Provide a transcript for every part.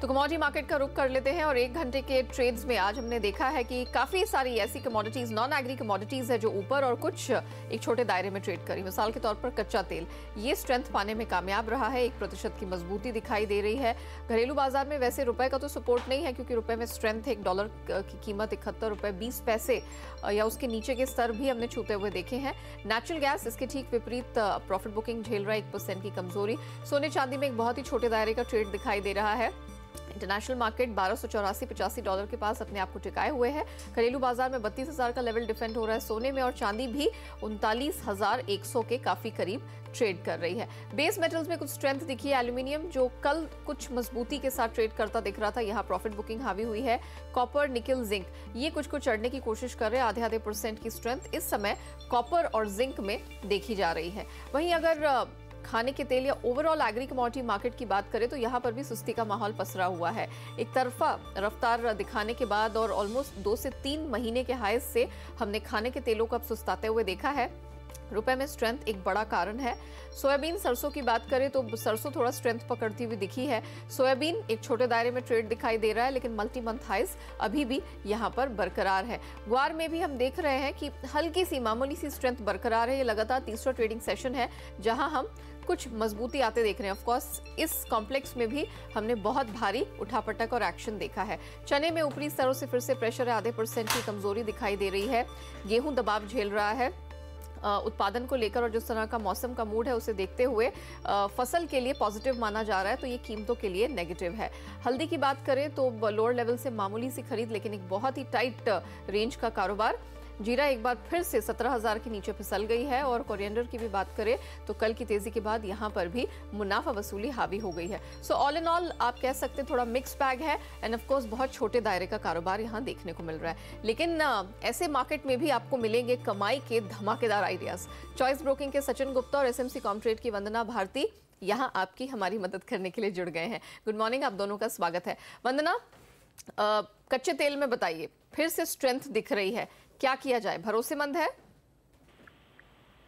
तो commodity market का रुख कर लेते हैं और एक घंटे के ट्रेड्स में आज हमने देखा है कि काफी सारी ऐसी कमोडिटीज, नॉन एग्री कमोडिटीज है जो ऊपर और कुछ एक छोटे दायरे में ट्रेड करी। मिसाल के तौर पर कच्चा तेल, ये स्ट्रेंथ पाने में कामयाब रहा है, 1% की मजबूती दिखाई दे रही है। घरेलू बाजार में वैसे रुपए का तो सपोर्ट नहीं है क्योंकि रुपए में स्ट्रेंथ है। $1 की कीमत 71 रुपए 20 पैसे या उसके नीचे के स्तर भी हमने छूते हुए देखे हैं। नेचुरल गैस इसके ठीक विपरीत प्रॉफिट बुकिंग झेल रहा है, 1% की कमजोरी। सोने चांदी में एक बहुत ही छोटे दायरे का ट्रेड दिखाई दे रहा है। इंटरनेशनल मार्केट $1284.85 के पास अपने आप को टिकाए हुए है। घरेलू बाजार में 32,000 का लेवल डिफेंड हो रहा है। सोने में और चांदी भी 39,100 के काफी करीब ट्रेड कर रही है। बेस मेटल्स में कुछ स्ट्रेंथ दिखी है। एल्यूमिनियम जो कल कुछ मजबूती के साथ ट्रेड करता दिख रहा था, यहाँ प्रॉफिट बुकिंग हावी हुई है। कॉपर, निकल, जिंक ये कुछ चढ़ने की कोशिश कर रहे हैं। आधे % की स्ट्रेंथ इस समय कॉपर और जिंक में देखी जा रही है। वहीं अगर खाने के तेल या ओवरऑल एग्री कमोडिटी मार्केट की बात करें तो यहाँ पर भी सुस्ती का माहौल पसरा हुआ है। एक तरफा रफ्तार दिखाने के बाद और ऑलमोस्ट 2 से 3 महीने के हाई से हमने खाने के तेलों को अब सुस्ताते हुए देखा है। रुपए में स्ट्रेंथ एक बड़ा कारण है। सोयाबीन, सरसों की बात करें तो सरसों थोड़ा स्ट्रेंथ पकड़ती हुई दिखी है। सोयाबीन एक छोटे दायरे में ट्रेड दिखाई दे रहा है, लेकिन मल्टी मंथ हाइज अभी भी यहाँ पर बरकरार है। ग्वार में भी हम देख रहे हैं कि हल्की सी मामूली सी स्ट्रेंथ बरकरार है। ये लगातार तीसरा ट्रेडिंग सेशन है जहां हम कुछ मजबूती आते देख रहे हैं। ऑफकोर्स इस कॉम्प्लेक्स में भी हमने बहुत भारी उठापटक और एक्शन देखा है। चने में ऊपरी स्तरों से फिर से प्रेशर है, आधे % की कमजोरी दिखाई दे रही है। गेहूं दबाव झेल रहा है उत्पादन को लेकर और जिस तरह का मौसम का मूड है उसे देखते हुए फसल के लिए पॉजिटिव माना जा रहा है, तो ये कीमतों के लिए नेगेटिव है। हल्दी की बात करें तो लोअर लेवल से मामूली सी खरीद, लेकिन एक बहुत ही टाइट रेंज का कारोबार। जीरा एक बार फिर से 17,000 के नीचे फिसल गई है और कोरिएंडर की भी बात करें तो कल की तेजी के बाद यहां पर भी मुनाफा वसूली हावी हो गई है। सो ऑल इन ऑल आप कह सकते हैं थोड़ा मिक्स बैग है एंड ऑफ कोर्स बहुत छोटे दायरे का कारोबार यहां देखने को मिल रहा है। लेकिन ऐसे मार्केट में भी आपको मिलेंगे कमाई के धमाकेदार आइडियाज। चॉइस ब्रोकिंग के सचिन गुप्ता और एसएमसी कॉमट्रेड की वंदना भारती यहाँ आपकी हमारी मदद करने के लिए जुड़ गए हैं। गुड मॉर्निंग, आप दोनों का स्वागत है। वंदना, कच्चे तेल में बताइए, फिर से स्ट्रेंथ दिख रही है, क्या किया जाए, भरोसेमंद है?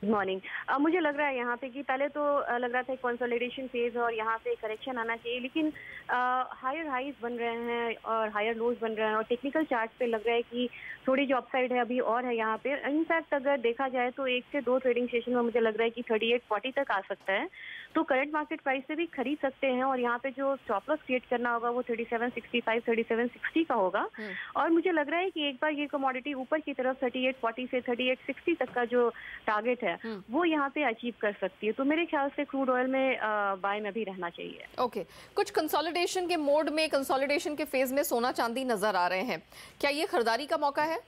Good morning. मुझे लग रहा है यहाँ पे कि पहले तो लग रहा था कंसोलिडेशन फेज और यहाँ पे करेक्शन आना चाहिए, लेकिन हायर हाइज बन रहे हैं और हायर लोज बन रहे हैं और टेक्निकल चार्ट पे लग रहा है कि थोड़ी जो अपसाइड है अभी और है यहाँ पे। इनफैक्ट अगर देखा जाए तो 1 से 2 ट्रेडिंग सेशन में मुझे लग रहा है कि 3840 तक आ सकता है, तो करंट मार्केट प्राइस से भी खरीद सकते हैं और यहाँ पे जो स्टॉप लॉस क्रिएट करना होगा वो 3765 3760 का होगा। और मुझे लग रहा है कि एक बार ये कमोडिटी ऊपर की तरफ 3840 से 3860 तक का जो टारगेट है वो यहाँ पे अचीव कर सकती है, तो मेरे ख्याल से क्रूड ऑयल में बाय में भी रहना चाहिए। ओके, कुछ कंसोलिडेशन के मोड में, कंसोलिडेशन के फेज में सोना चांदी नजर आ रहे हैं, क्या ये खरीदारी का मौका है?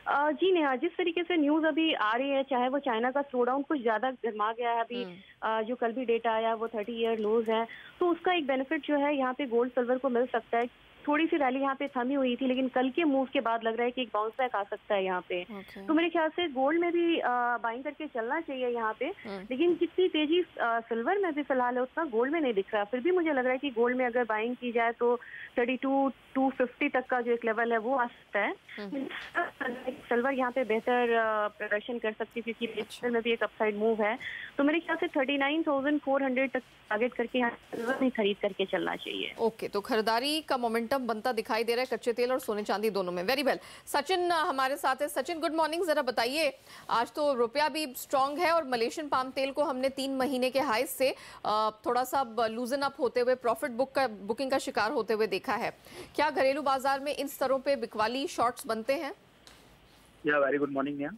जी नेहा, जिस तरीके से न्यूज अभी आ रही है, चाहे वो चाइना का स्लो डाउन कुछ ज्यादा गर्मा गया है अभी, जो कल भी डेटा आया वो 30 ईयर लोज है, तो उसका एक बेनिफिट जो है यहाँ पे गोल्ड सिल्वर को मिल सकता है। थोड़ी सी रैली यहाँ पे थमी हुई थी, लेकिन कल के मूव के बाद लग रहा है कि एक बाउंस बैक आ सकता है यहाँ पे। तो मेरे ख्याल से गोल्ड में भी बाइंग करके चलना चाहिए यहाँ पे, लेकिन जितनी तेजी सिल्वर में भी फिलहाल है उतना गोल्ड में नहीं दिख रहा। फिर भी मुझे लग रहा है कि गोल्ड में अगर बाइंग की जाए तो 32,250 तक का जो एक लेवल है वो आ सकता है। सिल्वर यहाँ पे बेहतर प्रदर्शन कर सकती है क्योंकि सिल्वर में भी एक अपसाइड मूव है, तो मेरे ख्याल से 39,400 तक टारगेट करके यहाँ सिल्वर में खरीद करके चलना चाहिए। ओके, तो खरीदारी का मोमेंटम बनता दिखाई दे रहा है कच्चे तेल और सोने चांदी दोनों में। वेरी वेल, सचिन हमारे साथ है। Sachin, good morning. जरा बताइए, आज तो रुपया भी स्ट्रांग है और मलेशियन पाम तेल को हमने 3 महीने के हाई से थोड़ा सा लूजन अप होते हुए, प्रॉफिट बुकिंग का शिकार होते हुए देखा है। क्या घरेलू बाजार में इन स्तरों पे बिकवाली शॉर्ट्स बनते हैं? या वेरी गुड मॉर्निंग।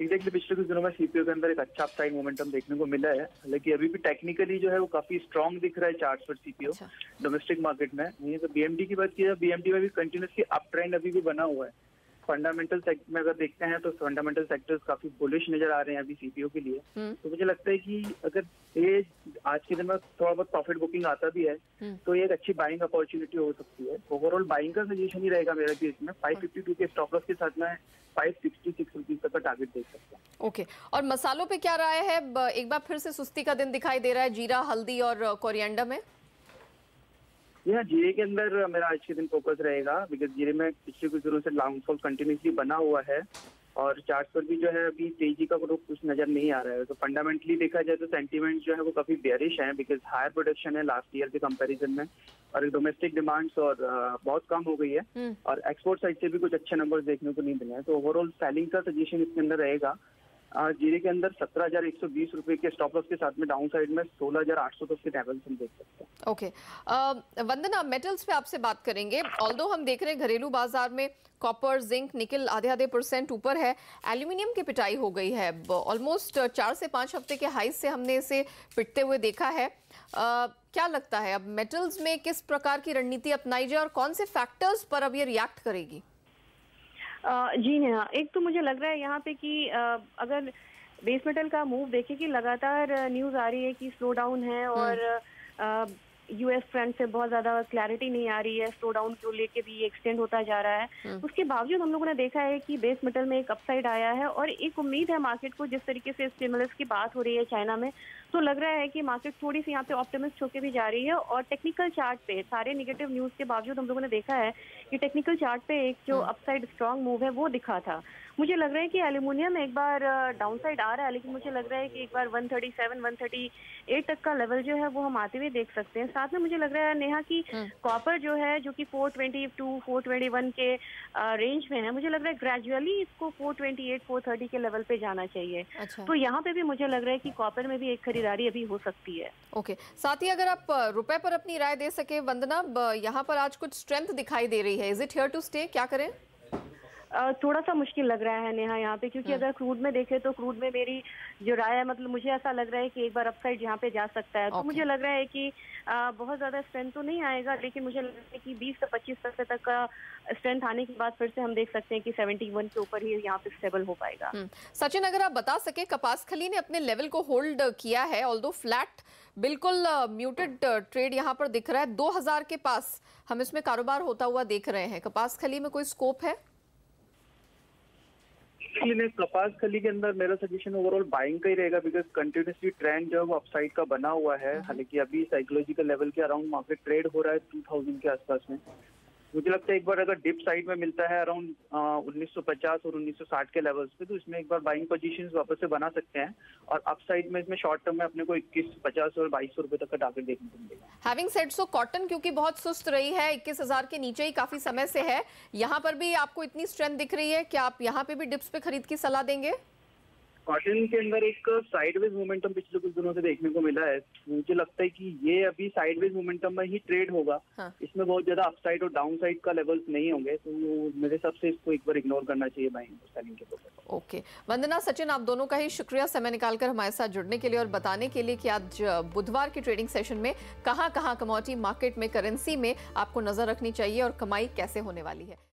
एग्जैक्टली पिछले कुछ दिनों में सीपीओ के अंदर एक अच्छा अपसाइड मोमेंटम देखने को मिला है, हालांकि अभी भी टेक्निकली जो है वो काफी स्ट्रांग दिख रहा है चार्ट्स पर सीपीओ डोमेस्टिक मार्केट में। नहीं तो बीएमडी की बात की जाए, बीएमडी में भी कंटिन्यूसली अप ट्रेंड अभी भी बना हुआ है। फंडामेंटल सेक्टर में अगर देखते हैं तो फंडामेंटल सेक्टर्स काफी बुलिश नजर आ रहे हैं अभी सीपीओ के लिए। तो मुझे लगता है कि अगर ये आज के दिन में थोड़ा बहुत प्रॉफिट बुकिंग आता भी है तो ये एक अच्छी बाइंग अपॉर्चुनिटी हो सकती है। ओवरऑल बाइंग का सजेशन ही रहेगा मेरा कि इसमें 552 के स्टॉप लॉस के साथ में 566 रुपीज तक का टारगेट देख सकते हैं। ओके, और मसालों पे क्या राय है? एक बार फिर से सुस्ती का दिन दिखाई दे रहा है जीरा, हल्दी और कोरिएंडर में। यह जीरे के अंदर मेरा आज के दिन फोकस रहेगा, बिकॉज जीरे में पिछले कुछ दिनों से लॉन्ग फॉल कंटिन्यूसली बना हुआ है और चार्ट पर भी जो है अभी तेजी का कुछ नजर नहीं आ रहा है। तो फंडामेंटली देखा जाए तो सेंटीमेंट जो है वो काफी बेयरिश है, बिकॉज हायर प्रोडक्शन है लास्ट ईयर के कंपैरिजन में, और डोमेस्टिक डिमांड्स और बहुत कम हो गई है, और एक्सपोर्ट साइड से भी कुछ अच्छे नंबर्स देखने को नहीं मिले हैं। तो ओवरऑल सेलिंग का सजेशन इसके अंदर रहेगा। जीरे के अंदर 17,120 रुपए के स्टॉप लॉस के साथ में डाउन साइड में 16,800 तक के लेवल्स हम देख सकते हैं। ओके वंदना, मेटल्स पे आपसे बात करेंगे। ऑल्दो हम देख रहे हैं घरेलू बाजार में कॉपर, जिंक, निकल आधे % ऊपर है। एल्यूमिनियम की पिटाई हो गई है, ऑलमोस्ट 4 से 5 हफ्ते के हाई से हमने इसे पिटते हुए देखा है। क्या लगता है अब मेटल्स में किस प्रकार की रणनीति अपनाई जाए और कौन से फैक्टर्स पर अब ये रिएक्ट करेगी? जी नेहा, एक तो मुझे लग रहा है यहाँ पे कि अगर बेस मेटल का मूव देखें कि लगातार न्यूज आ रही है कि स्लो डाउन है और यूएस फ्रंट से बहुत ज्यादा क्लैरिटी नहीं आ रही है, स्लो डाउन को लेके भी ये एक्सटेंड होता जा रहा है। उसके बावजूद हम लोगों ने देखा है कि बेस मेटल में एक अपसाइड आया है और एक उम्मीद है मार्केट को, जिस तरीके से स्टिमुलस की बात हो रही है चाइना में, तो लग रहा है कि मार्केट थोड़ी सी यहाँ पे ऑप्टिमिस्ट होकर भी जा रही है। और टेक्निकल चार्ट पे सारे नेगेटिव न्यूज के बावजूद हम लोगों ने देखा है कि टेक्निकल चार्ट पे एक जो अपसाइड स्ट्रांग मूव है वो दिखा था। मुझे लग रहा है कि एल्यूमिनियम एक बार डाउन साइड आ रहा है, लेकिन मुझे लग रहा है कि एक बार 137, 138 तक का लेवल जो है वो हम आते हुए देख सकते हैं। साथ में मुझे लग रहा है नेहा कि कॉपर जो है, जो कि 422, 421 के रेंज में है, मुझे लग रहा है ग्रेजुअली इसको 428, 430 के लेवल पे जाना चाहिए। अच्छा। तो यहाँ पे भी मुझे लग रहा है कि कॉपर में भी एक खरीदारी अभी हो सकती है। ओके, साथ ही अगर आप रुपए पर अपनी राय दे सके वंदना, यहाँ पर आज कुछ स्ट्रेंथ दिखाई दे रही है, is it here to stay? क्या करें? थोड़ा सा मुश्किल लग रहा है नेहा यहाँ पे, क्योंकि अगर क्रूड में देखें तो क्रूड में मेरी जो राय है, मतलब मुझे ऐसा लग रहा है कि एक बार अपसाइड यहाँ पे जा सकता है। तो मुझे लग रहा है कि बहुत ज्यादा स्ट्रेंथ तो नहीं आएगा, लेकिन मुझे लग रहा है कि 20 से 25% तक का स्ट्रेंथ आने के बाद फिर से हम देख सकते हैं कि 71 के ऊपर ही यहाँ पे स्टेबल हो पाएगा। सचिन, अगर आप बता सके, कपासखली ने अपने लेवल को होल्ड किया है, ऑल्दो फ्लैट, बिल्कुल म्यूटेड ट्रेड यहाँ पर दिख रहा है। 2000 के पास हम इसमें कारोबार होता हुआ देख रहे हैं। कपासखली में कोई स्कोप है? कपासखली के अंदर मेरा सजेशन ओवरऑल बाइंग का ही रहेगा, बिकॉज कंटिन्यूसली ट्रेंड जो है वो अपसाइड का बना हुआ है। हालांकि अभी साइकोलॉजिकल लेवल के अराउंड मार्केट ट्रेड हो रहा है 2000 के आसपास में। मुझे लगता है एक बार अगर डिप साइड में मिलता है अराउंड 1950 और 1960 के लेवल्स पे, तो इसमें एक बार बाइंग पोजीशंस वापस से बना सकते हैं। और अप साइड में इसमें शॉर्ट टर्म में अपने को 2150 और 2200 रुपए तक का टारगेट देखने को मिलेगा। हैविंग सेड सो, कॉटन क्योंकि बहुत सुस्त रही है, 21,000 के नीचे ही काफी समय से है, यहाँ पर भी आपको इतनी स्ट्रेंथ दिख रही है, क्या आप यहाँ पे भी डिप्स पे खरीद की सलाह देंगे? कॉटन के अंदर एक साइडवेज मोमेंटम पिछले कुछ दिनों से देखने को मिला है। मुझे लगता है कि ये अभी साइडवेज मोमेंटम में ही ट्रेड होगा। इसमें बहुत ज्यादा अपसाइड और डाउन साइड का लेवल्स नहीं होंगे, तो मेरे हिसाब से इसको एक बार इग्नोर करना चाहिए बाइंग और सेलिंग के तौर। ओके वंदना, सचिन, आप दोनों का ही शुक्रिया समय निकालकर हमारे साथ जुड़ने के लिए और बताने के लिए कि आज बुधवार की ट्रेडिंग सेशन में कहां कमोडिटी मार्केट में, करेंसी में आपको नजर रखनी चाहिए और कमाई कैसे होने वाली है।